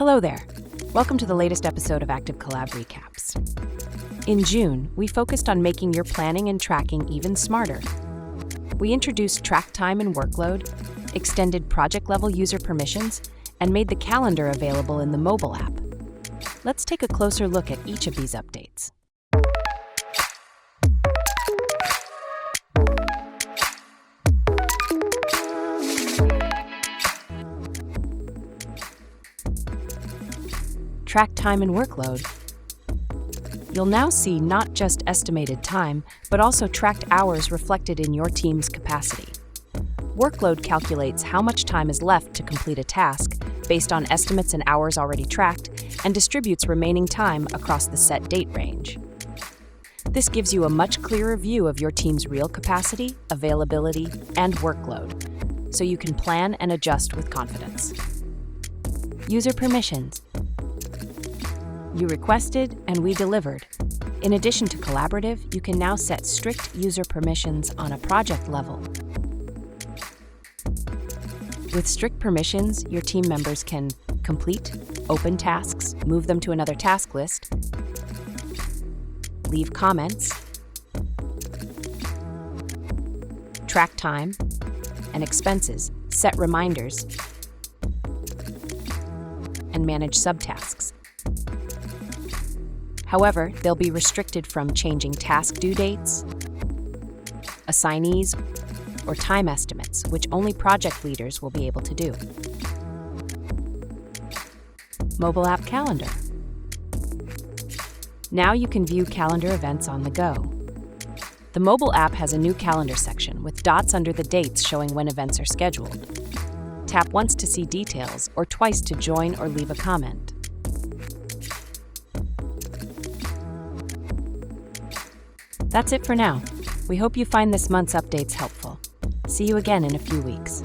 Hello there. Welcome to the latest episode of ActiveCollab Recaps. In June, we focused on making your planning and tracking even smarter. We introduced track time and workload, extended project-level user permissions, and made the calendar available in the mobile app. Let's take a closer look at each of these updates. Track time and workload. You'll now see not just estimated time, but also tracked hours reflected in your team's capacity. Workload calculates how much time is left to complete a task based on estimates and hours already tracked, and distributes remaining time across the set date range. This gives you a much clearer view of your team's real capacity, availability, and workload, so you can plan and adjust with confidence. User permissions. You requested and we delivered. In addition to collaborative, you can now set strict user permissions on a project level. With strict permissions, your team members can complete, open tasks, move them to another task list, leave comments, track time and expenses, set reminders, and manage subtasks. However, they'll be restricted from changing task due dates, assignees, or time estimates, which only project leaders will be able to do. Mobile app calendar. Now you can view calendar events on the go. The mobile app has a new calendar section with dots under the dates showing when events are scheduled. Tap once to see details or twice to join or leave a comment. That's it for now. We hope you find this month's updates helpful. See you again in a few weeks.